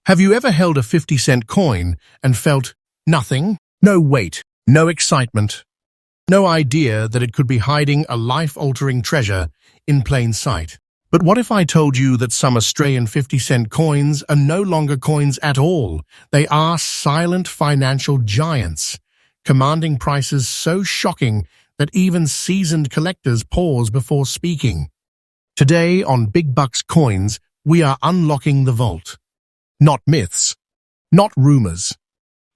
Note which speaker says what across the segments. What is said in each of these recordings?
Speaker 1: Have you ever held a 50-cent coin and felt nothing? No weight, no excitement, no idea that it could be hiding a life-altering treasure in plain sight. But what if I told you that some Australian 50-cent coins are no longer coins at all? They are silent financial giants, commanding prices so shocking that even seasoned collectors pause before speaking. Today on Big Bucks Coins, we are unlocking the vault. Not myths, not rumors,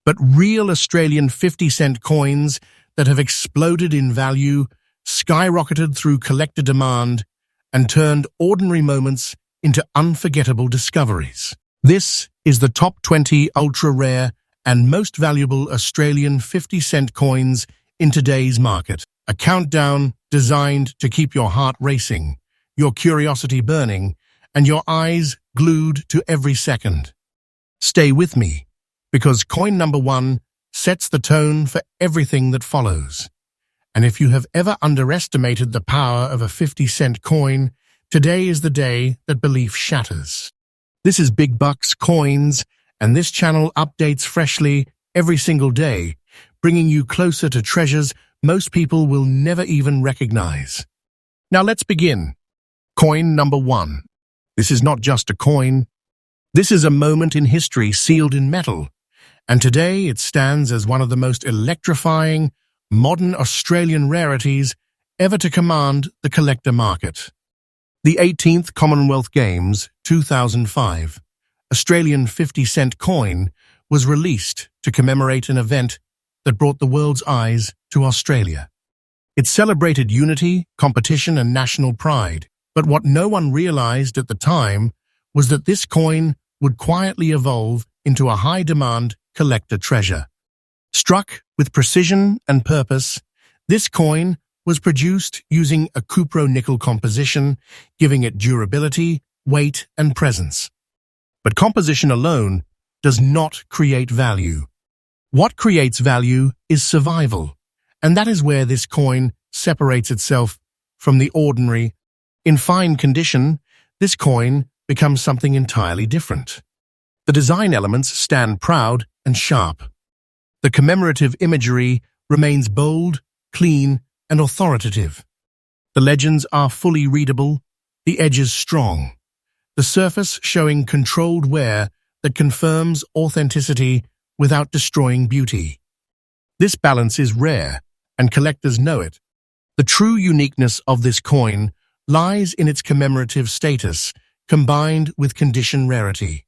Speaker 1: but real Australian 50-cent coins that have exploded in value, skyrocketed through collector demand, and turned ordinary moments into unforgettable discoveries. This is the top 20 ultra-rare and most valuable Australian 50-cent coins in today's market. A countdown designed to keep your heart racing, your curiosity burning, and your eyes glued to every second. Stay with me, because coin number 1 sets the tone for everything that follows. And if you have ever underestimated the power of a 50-cent coin, today is the day that belief shatters. This is Big Bucks Coins, and this channel updates freshly every single day, bringing you closer to treasures most people will never even recognize. Now let's begin. Coin number 1. This is not just a coin. This is a moment in history sealed in metal, and today it stands as one of the most electrifying, modern Australian rarities ever to command the collector market. The 18th Commonwealth Games 2005 Australian 50-cent coin was released to commemorate an event that brought the world's eyes to Australia. It celebrated unity, competition, and national pride. But what no one realized at the time was that this coin would quietly evolve into a high-demand collector treasure. Struck with precision and purpose, this coin was produced using a cupro-nickel composition, giving it durability, weight, and presence. But composition alone does not create value. What creates value is survival, and that is where this coin separates itself from the ordinary. In fine condition, this coin becomes something entirely different. The design elements stand proud and sharp. The commemorative imagery remains bold, clean, and authoritative. The legends are fully readable, the edges strong, the surface showing controlled wear that confirms authenticity without destroying beauty. This balance is rare, and collectors know it. The true uniqueness of this coin lies in its commemorative status, combined with condition rarity.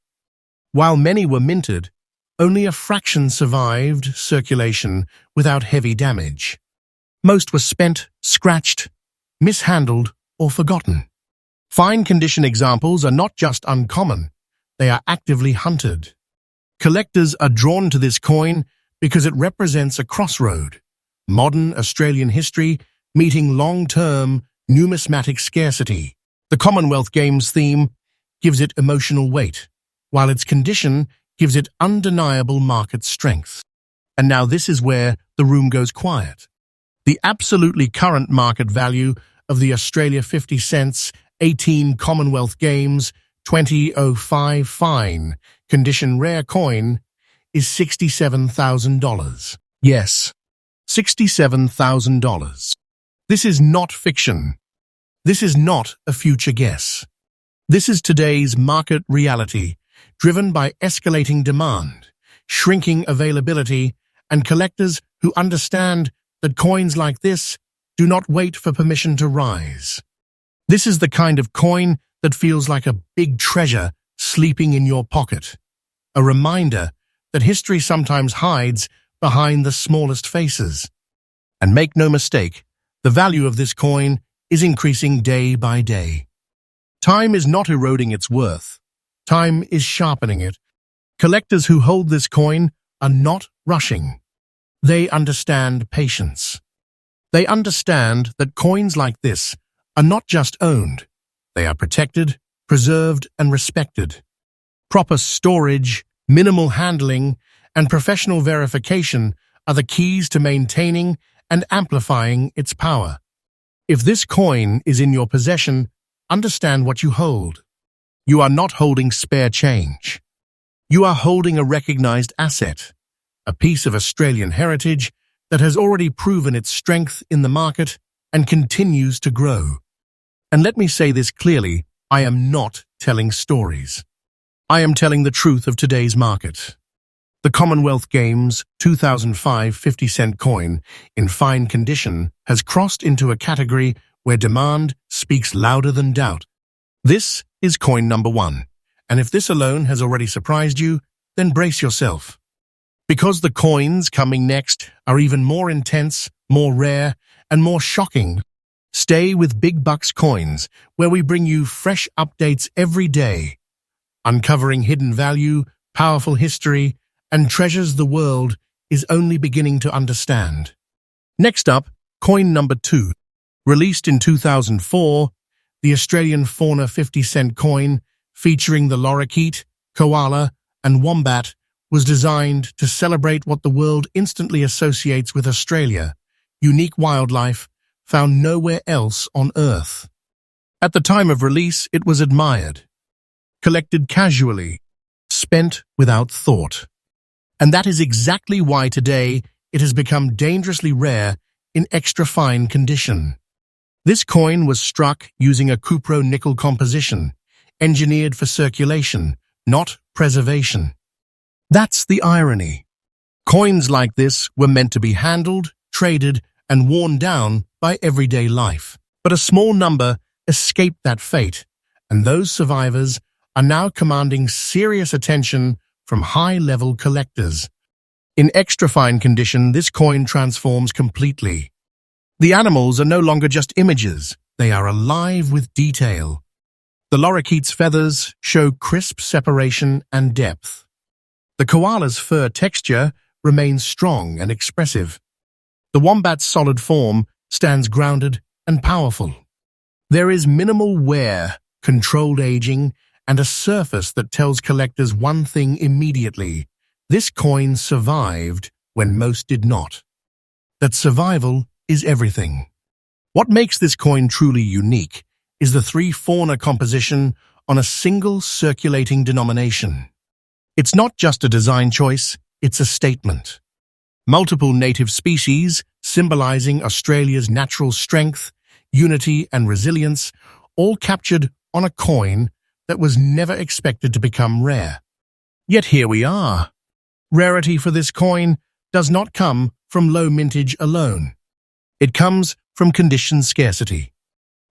Speaker 1: While many were minted, only a fraction survived circulation without heavy damage. Most were spent, scratched, mishandled, or forgotten. Fine condition examples are not just uncommon, they are actively hunted. Collectors are drawn to this coin because it represents a crossroad, modern Australian history meeting long-term numismatic scarcity. The Commonwealth Games theme gives it emotional weight, while its condition gives it undeniable market strength. And now this is where the room goes quiet. The absolutely current market value of the Australia 50 cents 18 Commonwealth Games 2005 fine condition rare coin is $67,000. Yes, $67,000. This is not fiction. This is not a future guess. This is today's market reality, driven by escalating demand, shrinking availability, and collectors who understand that coins like this do not wait for permission to rise. This is the kind of coin that feels like a big treasure sleeping in your pocket, a reminder that history sometimes hides behind the smallest faces. And make no mistake, the value of this coin is increasing day by day. Time is not eroding its worth. Time is sharpening it. Collectors who hold this coin are not rushing. They understand patience. They understand that coins like this are not just owned. They are protected, preserved, and respected. Proper storage, minimal handling, and professional verification are the keys to maintaining and amplifying its power. If this coin is in your possession, understand what you hold. You are not holding spare change. You are holding a recognized asset, a piece of Australian heritage that has already proven its strength in the market and continues to grow. And let me say this clearly, I am not telling stories. I am telling the truth of today's market. The Commonwealth Games 2005 50-cent coin in fine condition has crossed into a category where demand speaks louder than doubt. This is coin number 1, and if this alone has already surprised you, then brace yourself. Because the coins coming next are even more intense, more rare, and more shocking. Stay with Big Bucks Coins, where we bring you fresh updates every day, uncovering hidden value, powerful history, and treasures the world is only beginning to understand. Next up, coin number 2. Released in 2004, the Australian Fauna 50-cent coin, featuring the lorikeet, koala, and wombat, was designed to celebrate what the world instantly associates with Australia, unique wildlife found nowhere else on Earth. At the time of release, it was admired, collected casually, spent without thought. And that is exactly why today it has become dangerously rare in extra fine condition. This coin was struck using a cupro-nickel composition, engineered for circulation, not preservation. That's the irony. Coins like this were meant to be handled, traded, and worn down by everyday life. But a small number escaped that fate, and those survivors are now commanding serious attention from high-level collectors. In extra-fine condition, this coin transforms completely. The animals are no longer just images, they are alive with detail. The lorikeet's feathers show crisp separation and depth. The koala's fur texture remains strong and expressive. The wombat's solid form stands grounded and powerful. There is minimal wear, controlled aging, and a surface that tells collectors one thing immediately: this coin survived when most did not. That survival is everything. What makes this coin truly unique is the 3 fauna composition on a single circulating denomination. It's not just a design choice, it's a statement. Multiple native species, symbolizing Australia's natural strength, unity, and resilience, all captured on a coin that was never expected to become rare. Yet here we are. Rarity for this coin does not come from low mintage alone. It comes from condition scarcity.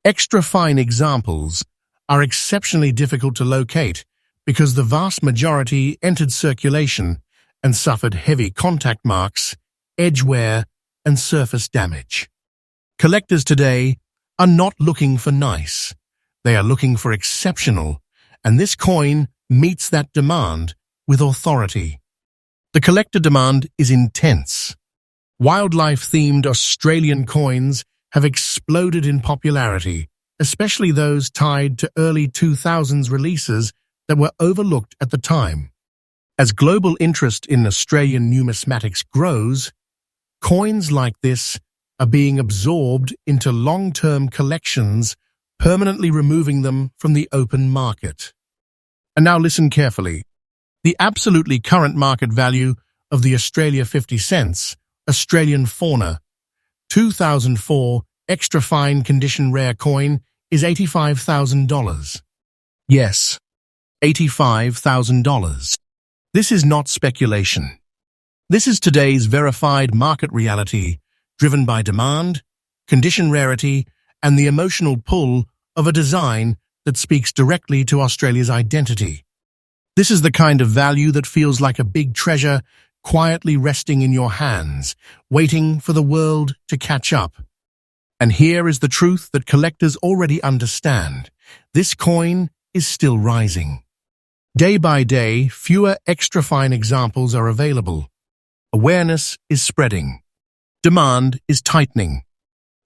Speaker 1: Extra fine examples are exceptionally difficult to locate because the vast majority entered circulation and suffered heavy contact marks, edge wear, and surface damage. Collectors today are not looking for nice. They are looking for exceptional, and this coin meets that demand with authority. The collector demand is intense. Wildlife-themed Australian coins have exploded in popularity, especially those tied to early 2000s releases that were overlooked at the time. As global interest in Australian numismatics grows, coins like this are being absorbed into long-term collections, permanently removing them from the open market. And now listen carefully. The absolutely current market value of the Australia 50 cents Australian Fauna 2004 extra fine condition rare coin is $85,000. Yes, $85,000. This is not speculation. This is today's verified market reality, driven by demand, condition rarity, and the emotional pull of a design that speaks directly to Australia's identity. This is the kind of value that feels like a big treasure quietly resting in your hands, waiting for the world to catch up. And here is the truth that collectors already understand. This coin is still rising. Day by day, fewer extra-fine examples are available. Awareness is spreading. Demand is tightening.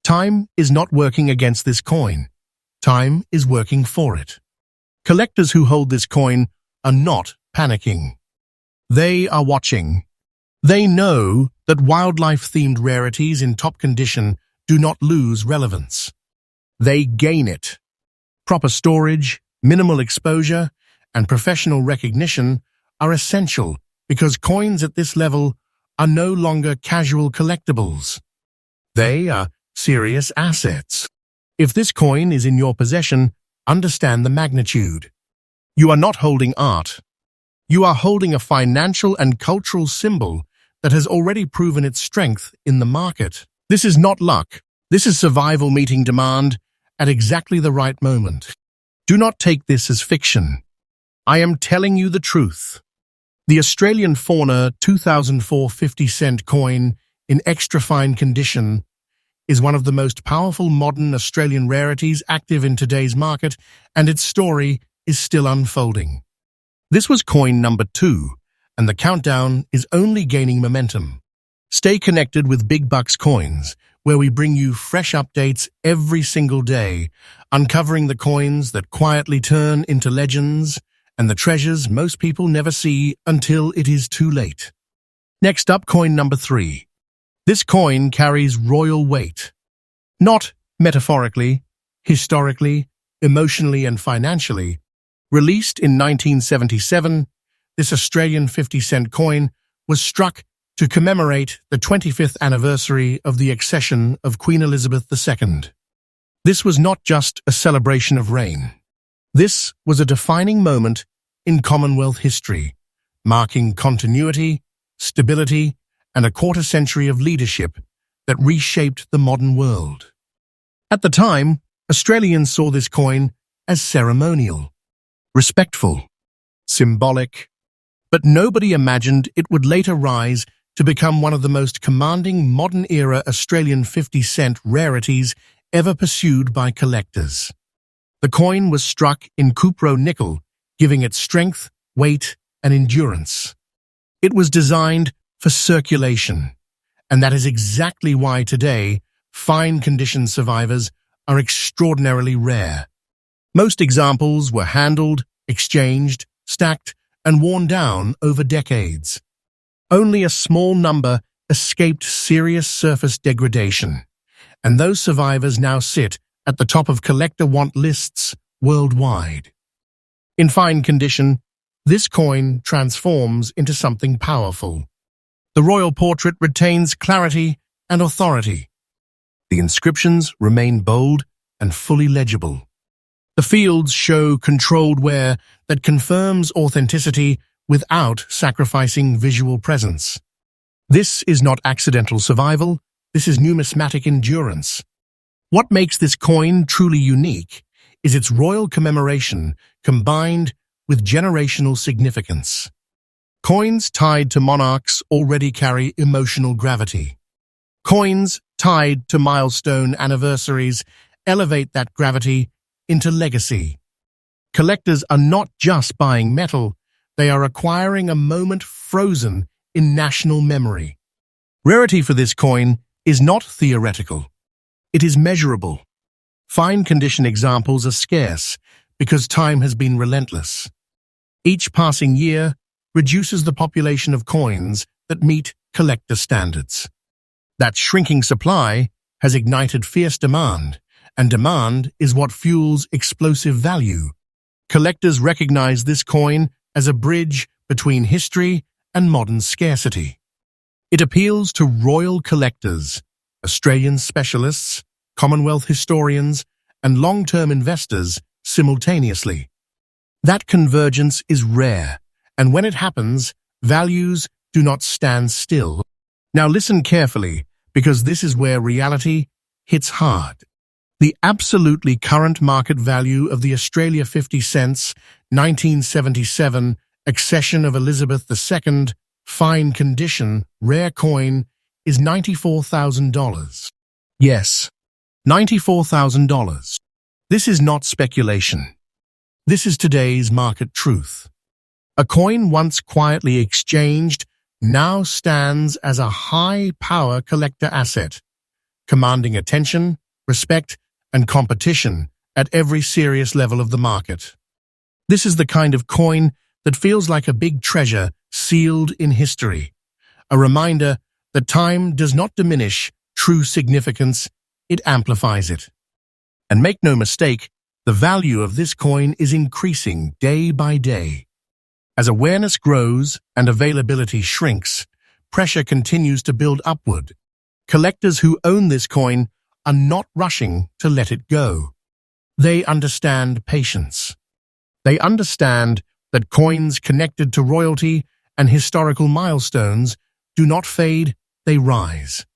Speaker 1: Time is not working against this coin. Time is working for it. Collectors who hold this coin are not panicking. They are watching. They know that wildlife-themed rarities in top condition do not lose relevance. They gain it. Proper storage, minimal exposure, and professional recognition are essential because coins at this level are no longer casual collectibles. They are serious assets. If this coin is in your possession, understand the magnitude. You are not holding art. You are holding a financial and cultural symbol that has already proven its strength in the market. This is not luck. This is survival meeting demand at exactly the right moment. Do not take this as fiction. I am telling you the truth. The Australian Fauna 2004 50-cent coin in extra fine condition is one of the most powerful modern Australian rarities active in today's market, and its story is still unfolding. This was coin number 2, and the countdown is only gaining momentum. Stay connected with Big Bucks Coins, where we bring you fresh updates every single day, uncovering the coins that quietly turn into legends and the treasures most people never see until it is too late. Next up, coin number 3. This coin carries royal weight. Not metaphorically, historically, emotionally and financially. Released in 1977, this Australian 50-cent coin was struck to commemorate the 25th anniversary of the accession of Queen Elizabeth II. This was not just a celebration of reign. This was a defining moment in Commonwealth history, marking continuity, stability, and a quarter-century of leadership that reshaped the modern world. At the time, Australians saw this coin as ceremonial, respectful, symbolic, but nobody imagined it would later rise to become one of the most commanding modern-era Australian 50-cent rarities ever pursued by collectors. The coin was struck in cupro nickel, giving it strength, weight, and endurance. It was designed for circulation, and that is exactly why today fine-condition survivors are extraordinarily rare. Most examples were handled, exchanged, stacked, and worn down over decades. Only a small number escaped serious surface degradation, and those survivors now sit at the top of collector want lists worldwide. In fine condition, this coin transforms into something powerful. The royal portrait retains clarity and authority. The inscriptions remain bold and fully legible. The fields show controlled wear that confirms authenticity without sacrificing visual presence. This is not accidental survival, this is numismatic endurance. What makes this coin truly unique is its royal commemoration combined with generational significance. Coins tied to monarchs already carry emotional gravity. Coins tied to milestone anniversaries elevate that gravity into legacy. Collectors are not just buying metal, they are acquiring a moment frozen in national memory. Rarity for this coin is not theoretical. It is measurable. Fine condition examples are scarce because time has been relentless. Each passing year reduces the population of coins that meet collector standards. That shrinking supply has ignited fierce demand, and demand is what fuels explosive value. Collectors recognize this coin as a bridge between history and modern scarcity. It appeals to royal collectors, Australian specialists, Commonwealth historians, and long-term investors simultaneously. That convergence is rare, and when it happens, values do not stand still. Now listen carefully, because this is where reality hits hard. The absolutely current market value of the Australia 50 cents 1977 accession of Elizabeth II fine condition rare coin is $94,000. Yes, $94,000. This is not speculation. This is today's market truth. A coin once quietly exchanged now stands as a high-power collector asset, commanding attention, respect, and competition at every serious level of the market. This is the kind of coin that feels like a big treasure sealed in history, a reminder that time does not diminish true significance, it amplifies it. And make no mistake, the value of this coin is increasing day by day. As awareness grows and availability shrinks, pressure continues to build upward. Collectors who own this coin are not rushing to let it go. They understand patience. They understand that coins connected to royalty and historical milestones do not fade, they rise.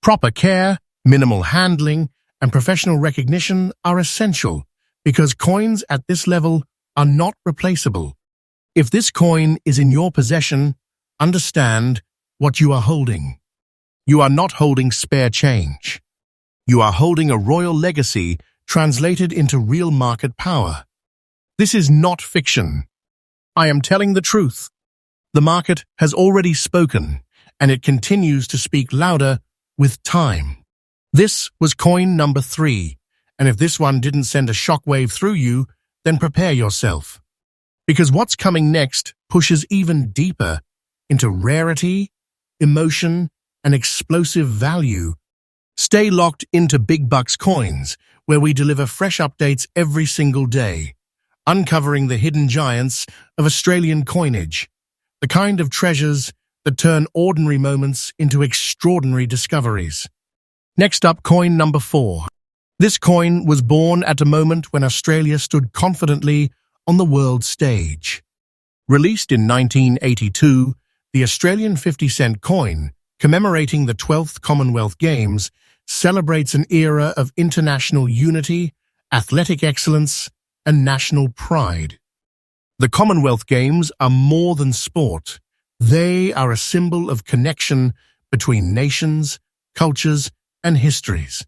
Speaker 1: Proper care, minimal handling, and professional recognition are essential because coins at this level are not replaceable. If this coin is in your possession, understand what you are holding. You are not holding spare change. You are holding a royal legacy translated into real market power. This is not fiction. I am telling the truth. The market has already spoken, and it continues to speak louder with time. This was coin number 3, and if this one didn't send a shockwave through you, then prepare yourself. Because what's coming next pushes even deeper into rarity, emotion, and explosive value. Stay locked into Big Bucks Coins, where we deliver fresh updates every single day, uncovering the hidden giants of Australian coinage, the kind of treasures that turn ordinary moments into extraordinary discoveries. Next up, coin number 4. This coin was born at a moment when Australia stood confidently on the world stage. Released in 1982, the Australian 50-cent coin, commemorating the 12th Commonwealth Games, celebrates an era of international unity, athletic excellence, and national pride. The Commonwealth Games are more than sport. They are a symbol of connection between nations, cultures, and histories.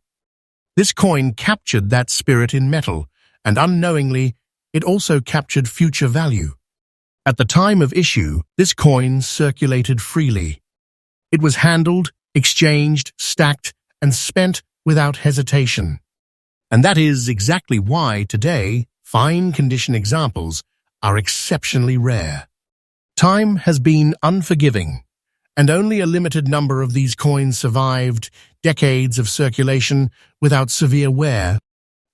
Speaker 1: This coin captured that spirit in metal, and unknowingly, it also captured future value. At the time of issue, this coin circulated freely. It was handled, exchanged, stacked, and spent without hesitation. And that is exactly why today, fine condition examples are exceptionally rare. Time has been unforgiving, and only a limited number of these coins survived decades of circulation without severe wear.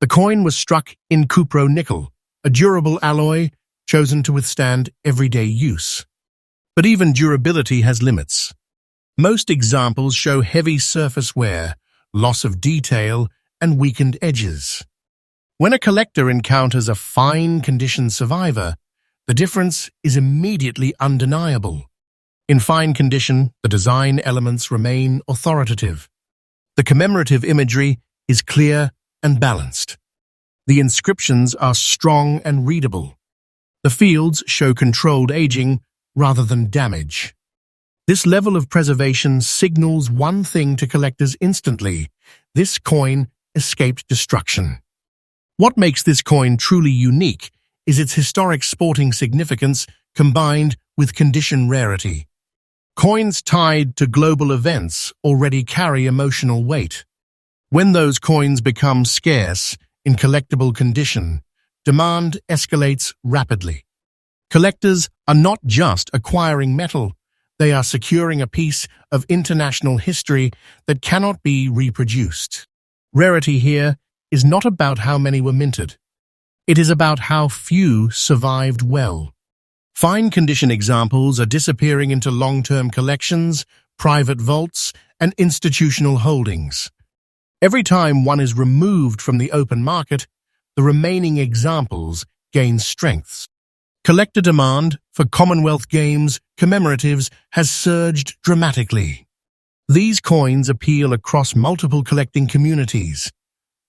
Speaker 1: The coin was struck in cupro-nickel, a durable alloy chosen to withstand everyday use. But even durability has limits. Most examples show heavy surface wear, loss of detail, and weakened edges. When a collector encounters a fine-condition survivor, the difference is immediately undeniable. In fine condition, the design elements remain authoritative. The commemorative imagery is clear and balanced. The inscriptions are strong and readable. The fields show controlled aging rather than damage. This level of preservation signals one thing to collectors instantly: this coin escaped destruction. What makes this coin truly unique is its historic sporting significance combined with condition rarity. Coins tied to global events already carry emotional weight. When those coins become scarce in collectible condition, demand escalates rapidly. Collectors are not just acquiring metal, they are securing a piece of international history that cannot be reproduced. Rarity here is not about how many were minted. It is about how few survived well. Fine condition examples are disappearing into long-term collections, private vaults, and institutional holdings. Every time one is removed from the open market, the remaining examples gain strength. Collector demand for Commonwealth Games commemoratives has surged dramatically. These coins appeal across multiple collecting communities: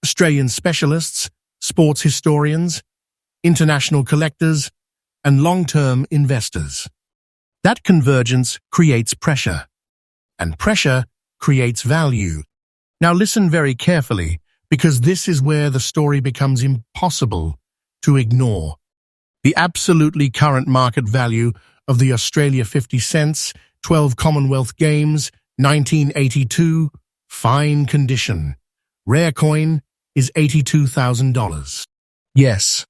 Speaker 1: Australian specialists, sports historians, international collectors, and long-term investors. That convergence creates pressure, and pressure creates value. Now listen very carefully, because this is where the story becomes impossible to ignore. The absolutely current market value of the Australia 50 cents, 12 Commonwealth Games, 1982, fine condition, rare coin is $82,000. Yes,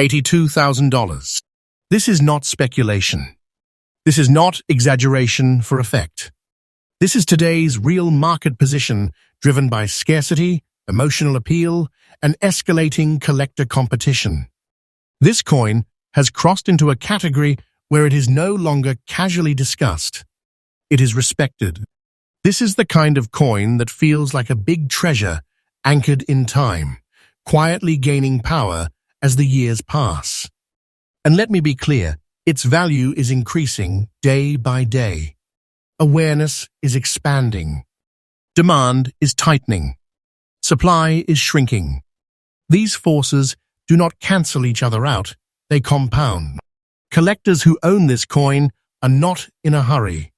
Speaker 1: $82,000. This is not speculation. This is not exaggeration for effect. This is today's real market position, driven by scarcity, emotional appeal, and escalating collector competition. This coin has crossed into a category where it is no longer casually discussed. It is respected. This is the kind of coin that feels like a big treasure anchored in time, quietly gaining power as the years pass. And let me be clear, its value is increasing day by day. Awareness is expanding. Demand is tightening. Supply is shrinking. These forces do not cancel each other out, they compound. Collectors who own this coin are not in a hurry.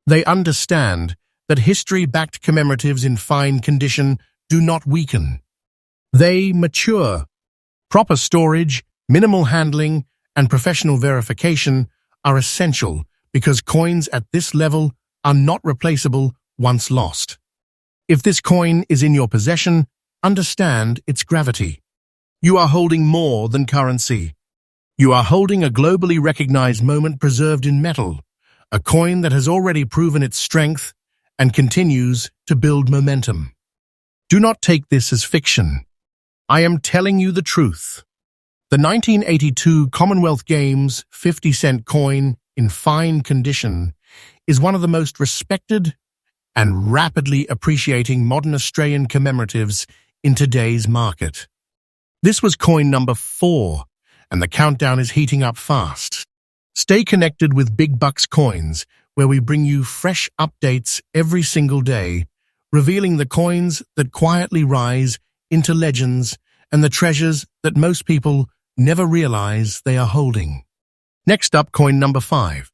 Speaker 1: They understand that history-backed commemoratives in fine condition do not weaken. They mature. Proper storage, minimal handling, and professional verification are essential because coins at this level are not replaceable once lost. If this coin is in your possession, understand its gravity. You are holding more than currency. You are holding a globally recognized moment preserved in metal, a coin that has already proven its strength and continues to build momentum. Do not take this as fiction. I am telling you the truth. The 1982 Commonwealth Games 50-cent coin in fine condition is one of the most respected and rapidly appreciating modern Australian commemoratives in today's market. This was coin number 4, and the countdown is heating up fast. Stay connected with Big Bucks Coins, where we bring you fresh updates every single day, revealing the coins that quietly rise into legends and the treasures that most people never realize they are holding. Next up, coin number 5.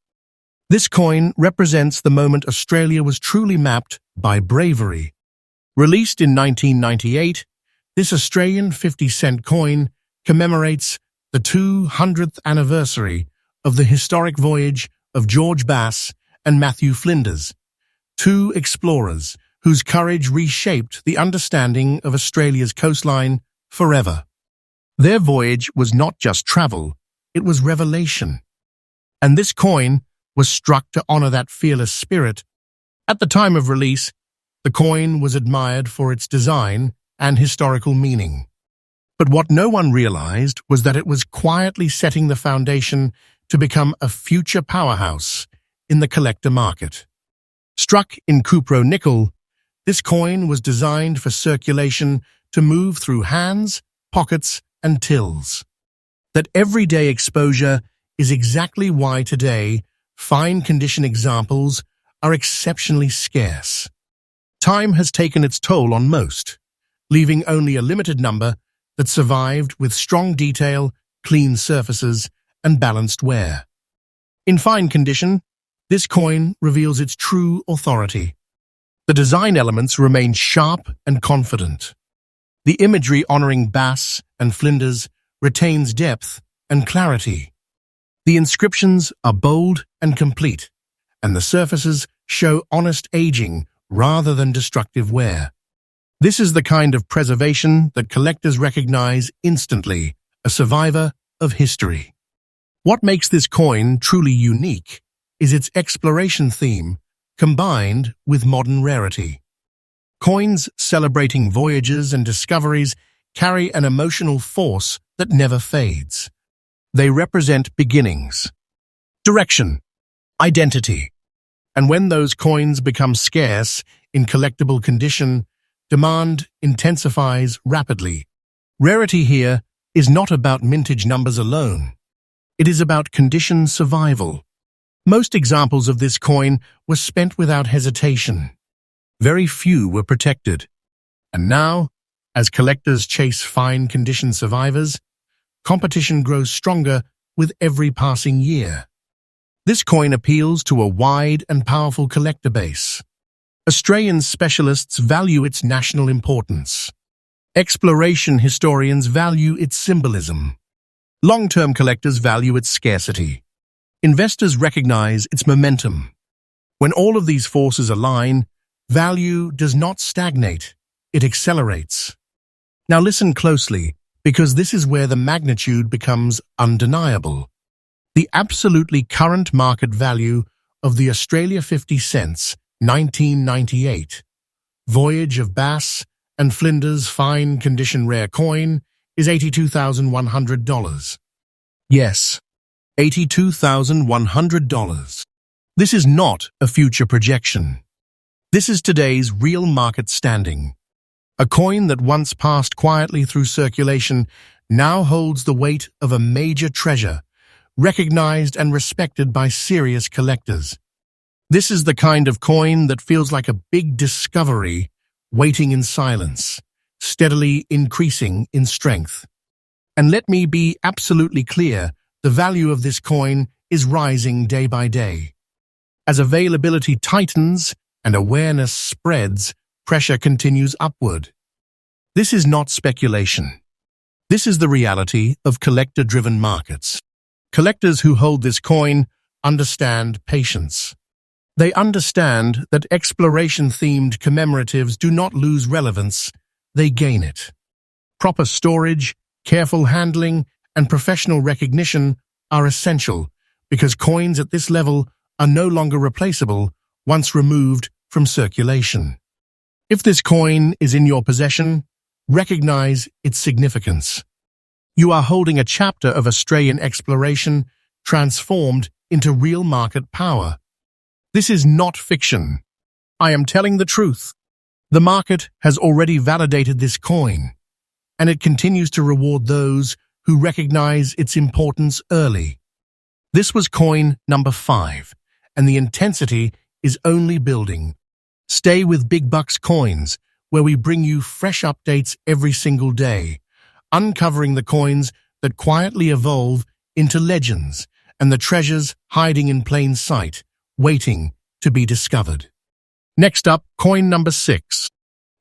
Speaker 1: This coin represents the moment Australia was truly mapped by bravery. Released in 1998, this Australian 50-cent coin commemorates the 200th anniversary of the historic voyage of George Bass and Matthew Flinders, 2 explorers whose courage reshaped the understanding of Australia's coastline forever. Their voyage was not just travel, it was revelation. And this coin was struck to honor that fearless spirit. At the time of release, the coin was admired for its design and historical meaning. But what no one realized was that it was quietly setting the foundation to become a future powerhouse in the collector market. Struck in cupro nickel, this coin was designed for circulation to move through hands, pockets, and tills. That everyday exposure is exactly why today fine condition examples are exceptionally scarce. Time has taken its toll on most, leaving only a limited number that survived with strong detail, clean surfaces, and balanced wear. In fine condition, this coin reveals its true authority. The design elements remain sharp and confident. The imagery honoring Bass and Flinders retains depth and clarity. The inscriptions are bold and complete, and the surfaces show honest aging rather than destructive wear. This is the kind of preservation that collectors recognize instantly, a survivor of history. What makes this coin truly unique is its exploration theme combined with modern rarity. Coins celebrating voyages and discoveries carry an emotional force that never fades. They represent beginnings, direction, identity. And when those coins become scarce in collectible condition, demand intensifies rapidly. Rarity here is not about mintage numbers alone. It is about condition survival. Most examples of this coin were spent without hesitation. Very few were protected. And now, as collectors chase fine condition survivors, competition grows stronger with every passing year. This coin appeals to a wide and powerful collector base. Australian specialists value its national importance. Exploration historians value its symbolism. Long-term collectors value its scarcity. Investors recognize its momentum. When all of these forces align, value does not stagnate, it accelerates. Now listen closely, because this is where the magnitude becomes undeniable. The absolutely current market value of the Australia 50 cents 1998 Voyage of Bass and Flinders fine condition rare coin is $82,100. Yes, $82,100. This is not a future projection. This is today's real market standing. A coin that once passed quietly through circulation now holds the weight of a major treasure, recognized and respected by serious collectors. This is the kind of coin that feels like a big discovery, waiting in silence, steadily increasing in strength. And let me be absolutely clear, the value of this coin is rising day by day. As availability tightens and awareness spreads, pressure continues upward. This is not speculation. This is the reality of collector-driven markets. Collectors who hold this coin understand patience. They understand that exploration-themed commemoratives do not lose relevance, they gain it. Proper storage, careful handling, and professional recognition are essential because coins at this level are no longer replaceable once removed from circulation. If this coin is in your possession, recognize its significance. You are holding a chapter of Australian exploration transformed into real market power. This is not fiction. I am telling the truth. The market has already validated this coin, and it continues to reward those who recognize its importance early. This was coin number 5, and the intensity is only building. Stay with Big Bucks Coins, where we bring you fresh updates every single day, uncovering the coins that quietly evolve into legends and the treasures hiding in plain sight, waiting to be discovered. Next up, coin number 6.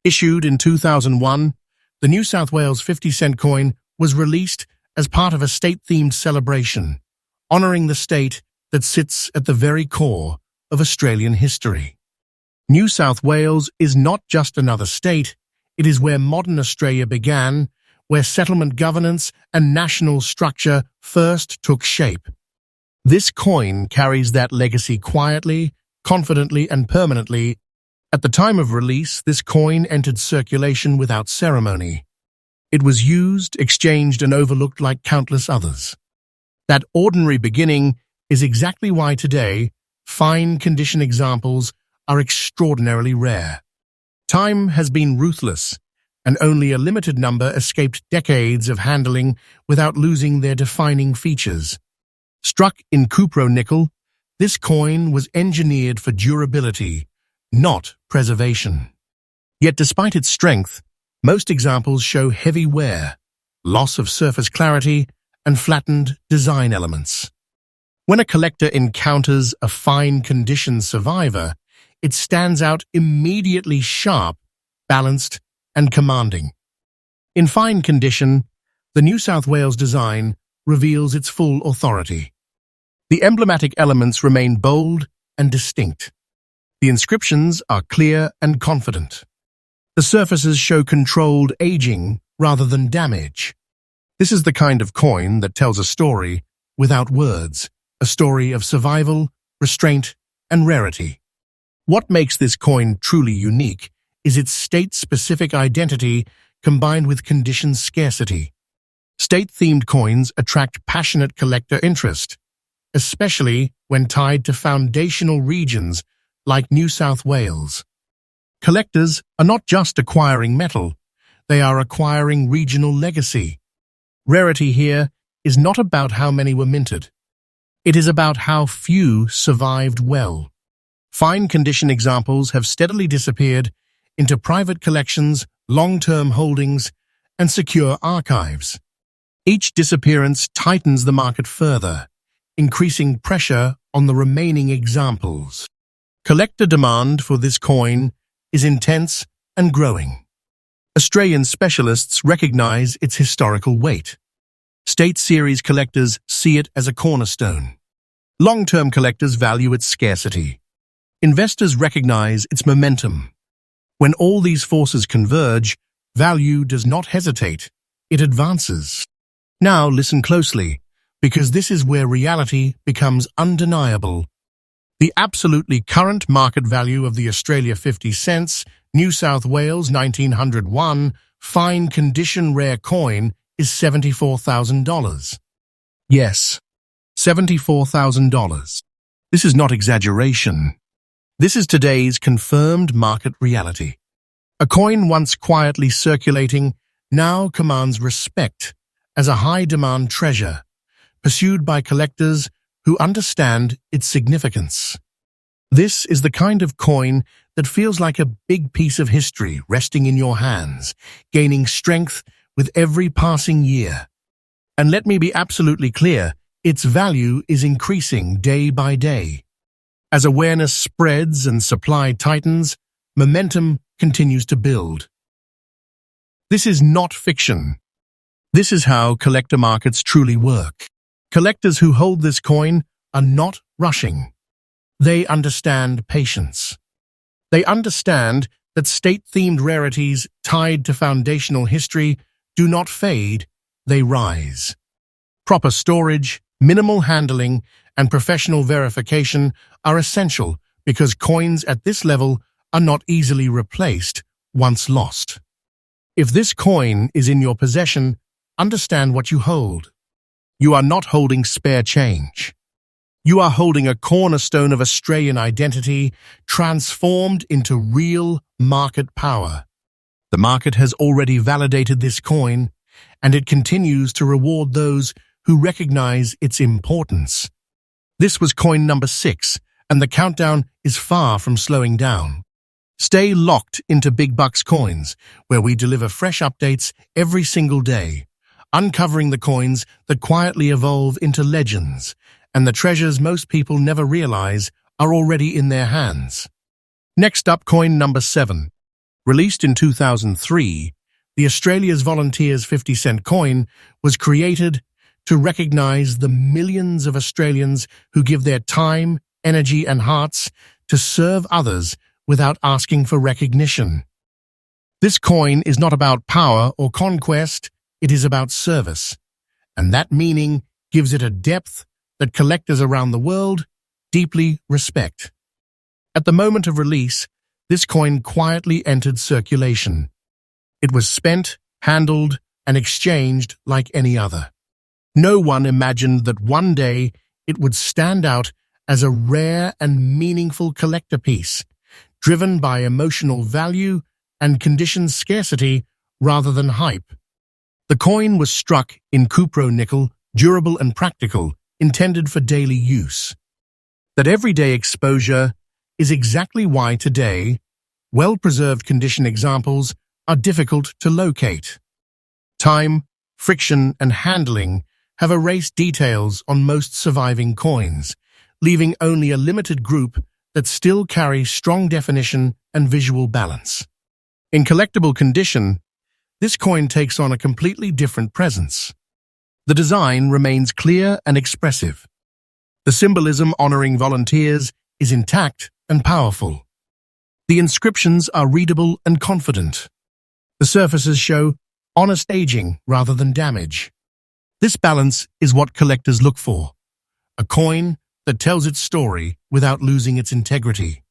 Speaker 1: Issued in 2001, the New South Wales 50-cent coin was released as part of a state-themed celebration, honouring the state that sits at the very core of Australian history. New South Wales is not just another state, it is where modern Australia began, where settlement governance and national structure first took shape. This coin carries that legacy quietly, confidently, and permanently. At the time of release, this coin entered circulation without ceremony. It was used, exchanged, and overlooked like countless others. That ordinary beginning is exactly why today, fine condition examples are extraordinarily rare. Time has been ruthless, and only a limited number escaped decades of handling without losing their defining features. Struck in cupro nickel, this coin was engineered for durability, not preservation. Yet despite its strength, most examples show heavy wear, loss of surface clarity, and flattened design elements. When a collector encounters a fine-condition survivor, it stands out immediately sharp, balanced, and commanding. In fine condition, the New South Wales design reveals its full authority. The emblematic elements remain bold and distinct. The inscriptions are clear and confident. The surfaces show controlled aging rather than damage. This is the kind of coin that tells a story without words, a story of survival, restraint, and rarity. What makes this coin truly unique is its state-specific identity combined with condition scarcity. State-themed coins attract passionate collector interest, especially when tied to foundational regions like New South Wales. Collectors are not just acquiring metal, they are acquiring regional legacy. Rarity here is not about how many were minted. It is about how few survived well. Fine condition examples have steadily disappeared into private collections, long-term holdings, and secure archives. Each disappearance tightens the market further, increasing pressure on the remaining examples. Collector demand for this coin is intense and growing. Australian specialists recognize its historical weight. State series collectors see it as a cornerstone. Long-term collectors value its scarcity. Investors recognize its momentum. When all these forces converge, value does not hesitate, it advances. Now listen closely, because this is where reality becomes undeniable. The absolutely current market value of the Australia 50 cents, New South Wales 1901, fine condition rare coin is $74,000. Yes, $74,000. This is not exaggeration. This is today's confirmed market reality. A coin once quietly circulating now commands respect as a high-demand treasure, pursued by collectors who understand its significance. This is the kind of coin that feels like a big piece of history resting in your hands, gaining strength with every passing year. And let me be absolutely clear, its value is increasing day by day. As awareness spreads and supply tightens, momentum continues to build. This is not fiction. This is how collector markets truly work. Collectors who hold this coin are not rushing. They understand patience. They understand that state-themed rarities tied to foundational history do not fade, they rise. Proper storage, minimal handling, and professional verification are essential because coins at this level are not easily replaced once lost. If this coin is in your possession, understand what you hold. You are not holding spare change. You are holding a cornerstone of Australian identity transformed into real market power. The market has already validated this coin, and it continues to reward those who recognize its importance. This was coin number 6, and the countdown is far from slowing down. Stay locked into Big Bucks Coins, where we deliver fresh updates every single day, uncovering the coins that quietly evolve into legends, and the treasures most people never realize are already in their hands. Next up, coin number 7. Released in 2003, the Australia's Volunteers 50-cent coin was created to recognize the millions of Australians who give their time, energy, and hearts to serve others without asking for recognition. This coin is not about power or conquest, it is about service, and that meaning gives it a depth that collectors around the world deeply respect. At the moment of release, this coin quietly entered circulation. It was spent, handled, and exchanged like any other. No one imagined that one day it would stand out as a rare and meaningful collector piece, driven by emotional value and conditioned scarcity rather than hype. The coin was struck in cupro nickel, durable and practical, intended for daily use. That everyday exposure is exactly why today, well-preserved condition examples are difficult to locate. Time, friction, and handling have erased details on most surviving coins, leaving only a limited group that still carry strong definition and visual balance. In collectible condition, this coin takes on a completely different presence. The design remains clear and expressive. The symbolism honoring volunteers is intact and powerful. The inscriptions are readable and confident. The surfaces show honest aging rather than damage. This balance is what collectors look for. A coin that tells its story without losing its integrity.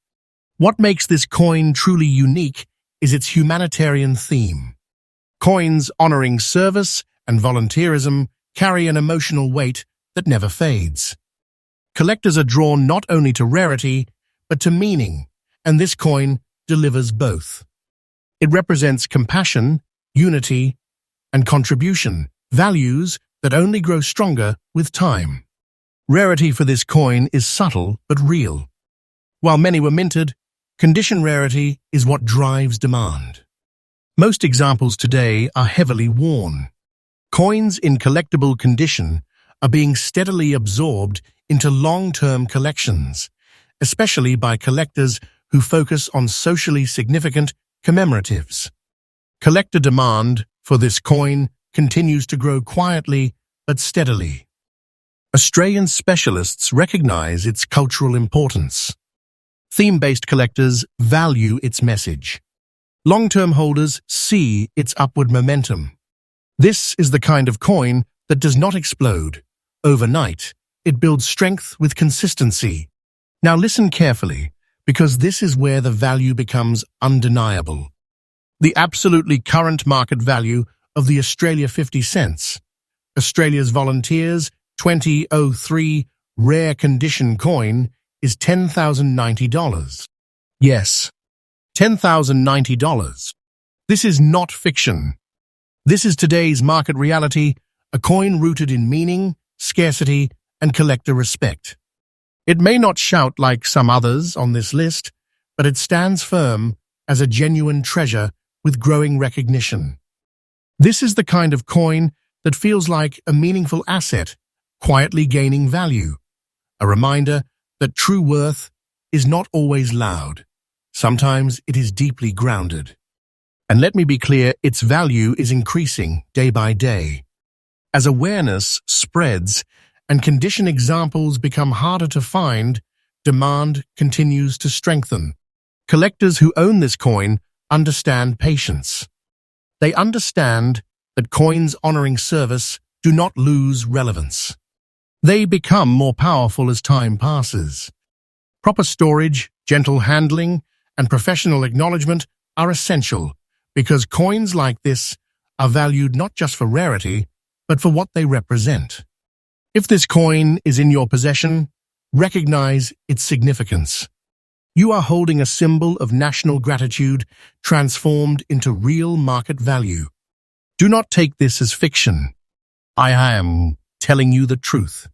Speaker 1: What makes this coin truly unique is its humanitarian theme. Coins honoring service and volunteerism carry an emotional weight that never fades. Collectors are drawn not only to rarity, but to meaning, and this coin delivers both. It represents compassion, unity, and contribution, values that only grow stronger with time. Rarity for this coin is subtle but real. While many were minted, condition rarity is what drives demand. Most examples today are heavily worn. Coins in collectible condition are being steadily absorbed into long-term collections, especially by collectors who focus on socially significant commemoratives. Collector demand for this coin continues to grow quietly but steadily. Australian specialists recognize its cultural importance. Theme-based collectors value its message. Long-term holders see its upward momentum. This is the kind of coin that does not explode. Overnight, it builds strength with consistency. Now listen carefully, because this is where the value becomes undeniable. The absolutely current market value of the Australia 50 cents. Australia's Volunteers 2003 rare condition coin is $10,090. Yes, $10,090. This is not fiction. This is today's market reality, a coin rooted in meaning, scarcity, and collector respect. It may not shout like some others on this list, but it stands firm as a genuine treasure with growing recognition. This is the kind of coin that feels like a meaningful asset, quietly gaining value. A reminder that true worth is not always loud. Sometimes it is deeply grounded. And let me be clear, its value is increasing day by day. As awareness spreads and condition examples become harder to find, demand continues to strengthen. Collectors who own this coin understand patience. They understand that coins honoring service do not lose relevance. They become more powerful as time passes. Proper storage, gentle handling, and professional acknowledgement are essential because coins like this are valued not just for rarity, but for what they represent. If this coin is in your possession, recognize its significance. You are holding a symbol of national gratitude transformed into real market value. Do not take this as fiction. I am telling you the truth.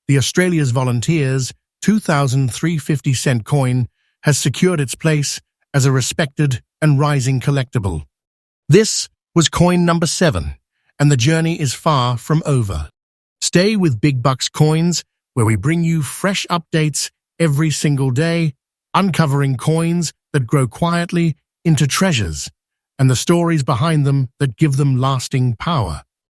Speaker 1: The Australia's Volunteers 2,350-cent coin has secured its place as a respected and rising collectible. This was coin number 7, and the journey is far from over. Stay with Big Bucks Coins, where we bring you fresh updates every single day, uncovering coins that grow quietly into treasures and the stories behind them that give them lasting power.